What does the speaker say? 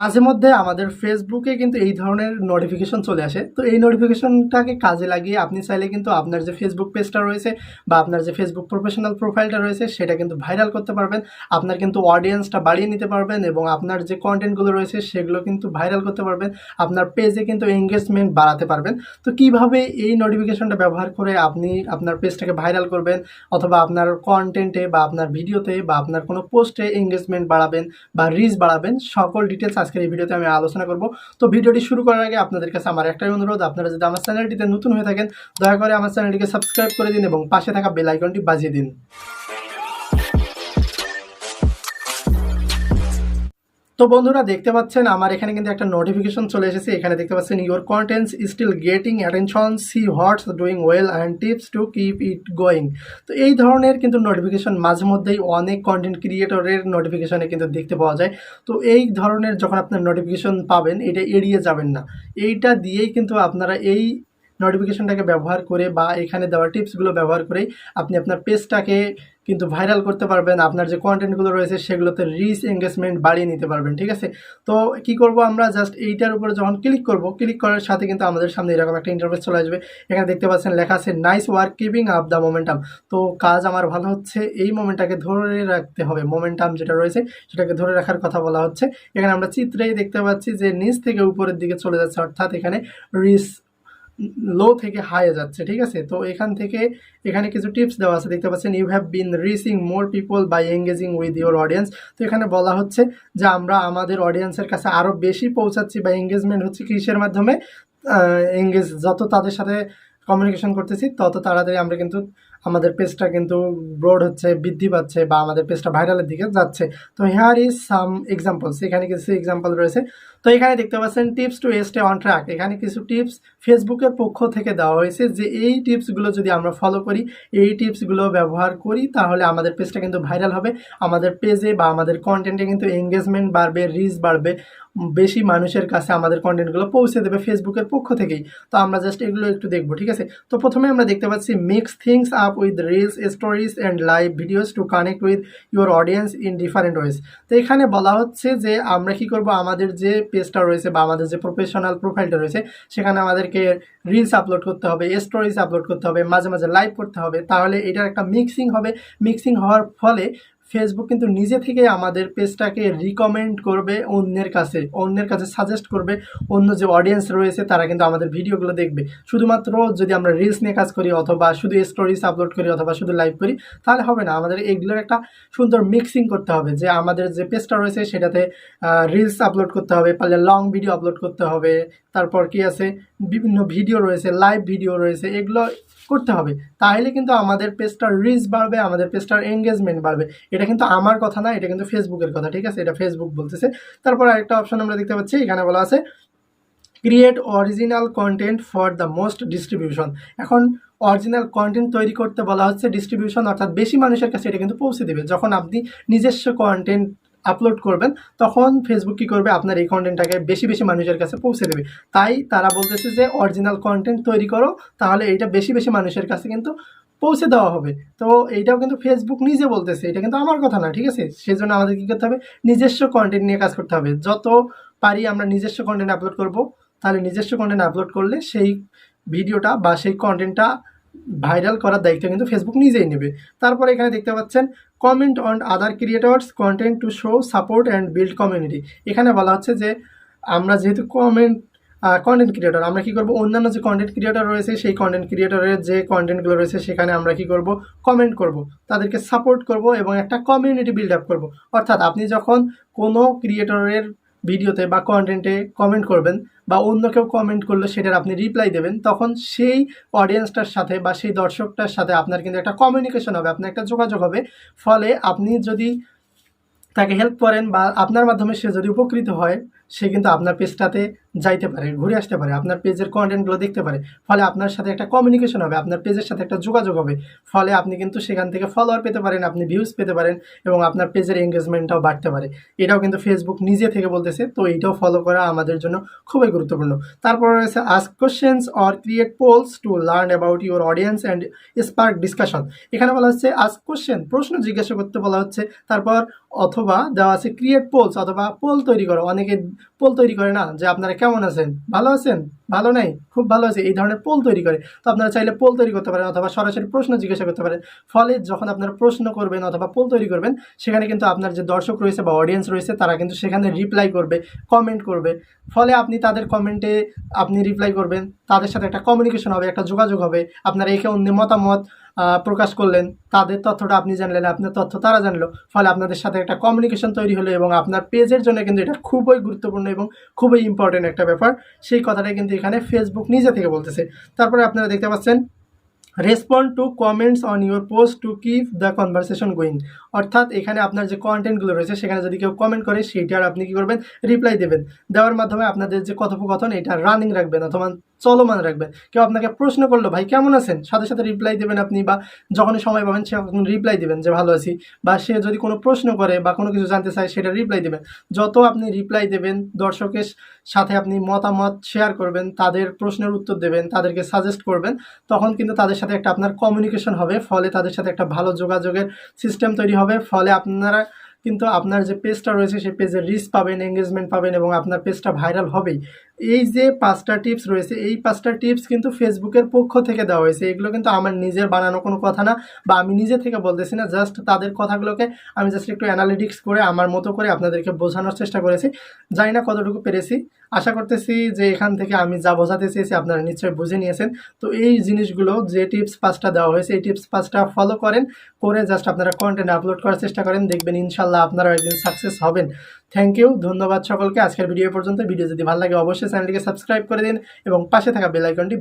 মাঝে মধ্যে আমাদের ফেসবুকে কিন্তু এই ধরনের নোটিফিকেশন চলে আসে। তো এই নোটিফিকেশনটাকে কাজে লাগিয়ে আপনি চাইলে কিন্তু আপনার যে ফেসবুক পেজটা রয়েছে বা আপনার যে ফেসবুক প্রফেশনাল প্রোফাইলটা রয়েছে সেটা কিন্তু ভাইরাল করতে পারবেন। আপনার কিন্তু অডিয়েন্সটা বাড়িয়ে নিতে পারবেন এবং আপনার যে কন্টেন্টগুলো রয়েছে সেগুলো কিন্তু ভাইরাল করতে পারবেন। আপনার পেজে কিন্তু এঙ্গেজমেন্ট বাড়াতে পারবেন। তো কিভাবে এই নোটিফিকেশনটা ব্যবহার করে আপনি আপনার পেজটাকে ভাইরাল করবেন অথবা আপনার কন্টেন্টে বা আপনার ভিডিওতে বা আপনার কোনো পোস্টে এঙ্গেজমেন্ট বাড়াবেন বা রিচ বাড়াবেন, সকল ডিটেলস আজকের এই ভিডিওতে আমি আলোচনা করব। তো ভিডিওটি শুরু করার আগে আপনাদের কাছে আমার একটাই অনুরোধ, আপনারা যদি আমার চ্যানেলটিতে নতুন হয়ে থাকেন দয়া করে আমার চ্যানেলটিকে সাবস্ক্রাইব করে দিন এবং পাশে থাকা বেল আইকনটি বাজিয়ে দিন। তো বন্ধুরা দেখতে পাচ্ছেন আমার এখানে কিন্তু একটা নোটিফিকেশন চলে এসেছে। এখানে দেখতে পাচ্ছেন your contents still getting attention, see what's doing well and tips to keep it going. তো এই ধরনের কিন্তু নোটিফিকেশন মাঝে মধ্যেই অনেক কন্টেন্ট ক্রিয়েটরের নোটিফিকেশনে কিন্তু দেখতে পাওয়া যায়। তো এই ধরনের যখন আপনার নোটিফিকেশন পাবেন এটা এড়িয়ে যাবেন না। এইটা দিয়েই কিন্তু আপনারা এই নোটিফিকেশনটাকে ব্যবহার করে বা এখানে দেওয়া টিপসগুলো ব্যবহার করেই আপনি আপনার পেজটাকে কিন্তু ভাইরাল করতে পারবেন। আপনার যে কন্টেন্টগুলো রয়েছে সেগুলোতে রিচ এঙ্গেজমেন্ট বাড়িয়ে নিতে পারবেন। ঠিক আছে, তো কি করব আমরা, জাস্ট এইটার উপরে যখন ক্লিক করব, ক্লিক করার সাথে কিন্তু আমাদের সামনে এরকম একটা ইন্টারফেস চলে আসবে। এখানে দেখতে পাচ্ছেন লেখা আছে nice work keeping up the momentum. তো কাজ আমার ভালো হচ্ছে, এই মোমেন্টটাকে ধরে রাখতে হবে। মোমেন্টাম যেটা রয়েছে সেটাকে ধরে রাখার কথা বলা হচ্ছে। এখানে আমরা চিত্রেই দেখতে পাচ্ছি যে নিচ থেকে উপরের দিকে চলে যাচ্ছে, অর্থাৎ এখানে রিচ লো থেকে হাই যাচ্ছে। ঠিক আছে, তো এখান থেকে এখানে কিছু টিপস দেওয়া আছে। দেখতে পাচ্ছেন you have been reaching more people by engaging with your audience. তো এখানে বলা হচ্ছে যে আমরা আমাদের অডিয়েন্সের কাছে আরও বেশি পৌঁছাচ্ছি বা এঙ্গেজমেন্ট হচ্ছে কিসের মাধ্যমে, যত তাদের সাথে কমিউনিকেশন করতেছি তত তাড়াতাড়ি আমরা কিন্তু আমাদের পেজটা কিন্তু ব্রড হচ্ছে, বৃদ্ধি পাচ্ছে বা আমাদের পেজটা ভাইরালের দিকে যাচ্ছে। তো হেয়ার ইজ সাম এক্সাম্পলস, এখানে কিছু এক্সাম্পল রয়েছে। তো এখানে দেখতে পাচ্ছেন tips to stay on track. এখানে কিছু টিপস ফেসবুকের পক্ষ থেকে দেওয়া হয়েছে যে এই টিপসগুলো যদি আমরা ফলো করি, এই টিপসগুলো ব্যবহার করি, তাহলে আমাদের পেজটা কিন্তু ভাইরাল হবে। আমাদের পেজে বা আমাদের কন্টেন্টে কিন্তু এঙ্গেজমেন্ট বাড়বে, রিচ বাড়বে, বেশি মানুষের কাছে আমাদের কন্টেন্টগুলো পৌঁছে দেবে ফেসবুকের পক্ষ থেকেই। তো আমরা জাস্ট এগুলো একটু দেখবো। ঠিক আছে, তো প্রথমে আমরা দেখতে পাচ্ছি mix things up with reels, stories and live videos to connect with your audience in different ways. তো এখানে বলা হচ্ছে যে আমরা কি করব, আমাদের যে পেজটা রয়েছে বা আমাদের যে প্রফেশনাল প্রোফাইলটা রয়েছে সেখানে আমাদেরকে রিলস আপলোড করতে হবে, স্টোরিজ আপলোড করতে হবে, মাঝে মাঝে লাইভ করতে হবে। তাহলে এটার একটা মিক্সিং হবে। মিক্সিং হওয়ার ফলে ফেসবুক কিন্তু নিজে থেকে আমাদের পেজটাকে রিকমেন্ড করবে অন্যের কাছে সাজেস্ট করবে। অন্য যে অডিয়েন্স রয়েছে তারা কিন্তু আমাদের ভিডিওগুলো দেখবে। শুধুমাত্র যদি আমরা রিলস নিয়ে কাজ করি অথবা শুধু স্টোরিজ আপলোড করি অথবা শুধু লাইভ করি তাহলে হবে না। আমাদের এগুলোর একটা সুন্দর মিক্সিং করতে হবে, যে আমাদের যে পেজটা রয়েছে সেটাতে রিলস আপলোড করতে হবে, পারলে লং ভিডিও আপলোড করতে হবে, তারপর কি আছে বিভিন্ন ভিডিও রয়েছে, লাইভ ভিডিও রয়েছে, এগুলো করতে হবে। তাহলে কিন্তু আমাদের পেজটার রিচ বাড়বে, আমাদের পেজটার এঙ্গেজমেন্ট বাড়বে। এটা কিন্তু আমার কথা না, এটা কিন্তু ফেসবুকের কথা। ঠিক আছে, এটা ফেসবুক বলতেছে। তারপর আরেকটা অপশন আমরা দেখতে পাচ্ছি, এখানে বলা আছে create original content for the most distribution. এখন অরিজিনাল কন্টেন্ট তৈরি করতে বলা হচ্ছে ডিস্ট্রিবিউশন, অর্থাৎ বেশি মানুষের কাছে এটা কিন্তু পৌঁছে দেবে। যখন আপনি নিজস্ব কন্টেন্ট আপলোড করবেন তখন ফেসবুক কী করবে, আপনার এই কন্টেন্টটাকে বেশি বেশি মানুষের কাছে পৌঁছে দেবে। তাই তারা বলতেছে যে অরিজিনাল কন্টেন্ট তৈরি করো, তাহলে এইটা বেশি বেশি মানুষের কাছে কিন্তু পৌঁছে দেওয়া হবে। তো এইটাও কিন্তু ফেসবুক নিজে বলতেছে, এটা কিন্তু আমার কথা না। ঠিক আছে, সেই জন্য আমাদের কী করতে হবে, নিজস্ব কন্টেন্ট নিয়ে কাজ করতে হবে। যত পারি আমরা নিজস্ব কন্টেন্ট আপলোড করব, তাহলে নিজস্ব কন্টেন্ট আপলোড করলে সেই ভিডিওটা বা সেই কন্টেন্টটা ভাইরাল করার দায়িত্ব কিন্তু ফেসবুক নিজেই নেবে। তারপরে এখানে দেখতে পাচ্ছেন comment on other creators content to show support and build community. এখানে বলা হচ্ছে যে আমরা যেহেতু কন্টেন্ট ক্রিয়েটর, আমরা কী করবো, অন্যান্য যে কন্টেন্ট ক্রিয়েটর রয়েছে সেই কন্টেন্ট ক্রিয়েটরের যে কন্টেন্টগুলো রয়েছে সেখানে আমরা কী করব, কমেন্ট করব, তাদেরকে সাপোর্ট করব এবং একটা কমিউনিটি বিল্ড আপ করবো। অর্থাৎ আপনি যখন কোনো ক্রিয়েটরের ভিডিওতে বা কন্টেন্টে কমেন্ট করবেন বা অন্য কেউ কমেন্ট করলে সেটার আপনি রিপ্লাই দেবেন, তখন সেই অডিয়েন্সটার সাথে বা সেই দর্শকটার সাথে আপনার কিন্তু একটা কমিউনিকেশন হবে, আপনার একটা যোগাযোগ হবে। ফলে আপনি যদি তাকে হেল্প করেন বা আপনার মাধ্যমে সে যদি উপকৃত হয়, সে কিন্তু আপনার পেজটাতে যাইতে পারে, ঘুরে আসতে পারে, আপনার পেজের কন্টেন্টগুলো দেখতে পারে। ফলে আপনার সাথে একটা কমিউনিকেশন হবে, আপনার পেজের সাথে একটা যোগাযোগ হবে। ফলে আপনি কিন্তু সেখান থেকে ফলোয়ার পেতে পারেন, আপনি ভিউজ পেতে পারেন এবং আপনার পেজের এঙ্গেজমেন্টটাও বাড়তে পারে। এটাও কিন্তু ফেসবুক নিজে থেকে বলতেছে, তো এইটাও ফলো করা আমাদের জন্য খুবই গুরুত্বপূর্ণ। তারপর রয়েছে ask questions or create polls to learn about your audience and spark discussion. এখানে বলা হচ্ছে আস্ক কোশ্চেন, প্রশ্ন জিজ্ঞাসা করতে বলা হচ্ছে। তারপর অথবা দেওয়া আছে ক্রিয়েট পোলস, অথবা পোল তৈরি করো। অনেকে পোল তৈরি করে না, যে আপনারা কেমন আছেন, ভালো আছেন, ভালো নাই, খুব ভালো আছে, এই ধরনের পোল তৈরি করে। তো আপনারা চাইলে পোল তৈরি করতে পারেন অথবা সরাসরি প্রশ্ন জিজ্ঞাসা করতে পারেন। ফলে যখন আপনারা প্রশ্ন করবেন অথবা পোল তৈরি করবেন, সেখানে কিন্তু আপনার যে দর্শক রয়েছে বা অডিয়েন্স রয়েছে তারা কিন্তু সেখানে রিপ্লাই করবে, কমেন্ট করবে। ফলে আপনি তাদের কমেন্টে আপনি রিপ্লাই করবেন, তাদের সাথে একটা কমিউনিকেশন হবে, একটা যোগাযোগ হবে। আপনারা একে অন্যের মতামত প্রকাশ করলেন, তাদের তথ্যটা আপনি জানলেন, আপনার তথ্য তারা জানলো। ফলে আপনাদের সাথে একটা কমিউনিকেশন তৈরি হলো এবং আপনার পেজের জন্য কিন্তু এটা খুবই গুরুত্বপূর্ণ এবং খুবই ইম্পর্টেন্ট একটা ব্যাপার। সেই কথাটাই কিন্তু এখানে ফেসবুক নিজে থেকে বলতেছে। তারপরে আপনারা দেখতে পাচ্ছেন respond two comments on your post to keep the conversation going. অর্থাৎ এখানে আপনার যে কন্টেন্টগুলো রয়েছে সেখানে যদি কেউ কমেন্ট করে সেইটার আপনি কী করবেন, রিপ্লাই দেবেন। দেওয়ার মাধ্যমে আপনাদের যে কথোপকথন এটা রানিং রাখবেন অথবা চলমান রাখবেন। কেউ আপনাকে প্রশ্ন করলো ভাই কেমন আছেন, সাথে সাথে রিপ্লাই দেবেন আপনি, বা যখনই সময় পাবেন সে রিপ্লাই দেবেন যে ভালো আছি। বা সে যদি কোনো প্রশ্ন করে বা কোনো কিছু জানতে চায় সেটা রিপ্লাই দেবেন। যত আপনি রিপ্লাই দেবেন, দর্শকের সাথে আপনি মতামত শেয়ার করবেন, তাদের প্রশ্নের উত্তর দেবেন, তাদেরকে সাজেস্ট করবেন, তখন কিন্তু তাদের সাথে একটা আপনার কমিউনিকেশন হবে। ফলে তাদের সাথে একটা ভালো যোগাযোগের সিস্টেম তৈরি হবে। ফলে আপনারা কিন্তু আপনার যে পেজটা রয়েছে সেই পেজের রিচ পাবেন, এঙ্গেজমেন্ট পাবেন এবং আপনার পেজটা ভাইরাল হবেই। এই যে 5টা টিপস রয়েছে, এই 5টা টিপস কিন্তু ফেসবুকের পক্ষ থেকে দেওয়া হয়েছে। এগুলো কিন্তু আমার নিজের বানানো কোনো কথা না, বা আমি নিজে থেকে বলতেছি না। জাস্ট তাদের কথাগুলোকে আমি জাস্ট একটু অ্যানালিটিক্স করে আমার মতো করে আপনাদেরকে বোঝানোর চেষ্টা করেছি। জানি না কতটুকু পেরেছি, আশা করতেছি যে এখান থেকে আমি যা বোঝাতে চেয়েছি আপনারা নিশ্চয়ই বুঝে নিয়েছেন। তো এই জিনিসগুলো, যে টিপস 5টা দেওয়া হয়েছে, এই টিপস 5টা ফলো করেন, করে জাস্ট আপনারা কন্টেন্ট আপলোড করার চেষ্টা করেন, দেখবেন ইনশাল্লাহ আপনারা একদিন সাকসেস হবেন। থ্যাংক ইউ, ধন্যবাদ সকলকে। আজকের ভিডিও পর্যন্ত। ভিডিও যদি ভালো লাগে অবশ্যই চ্যানেলটিকে সাবস্ক্রাইব করে দিন এবং পাশে থাকা বেল আইকনটি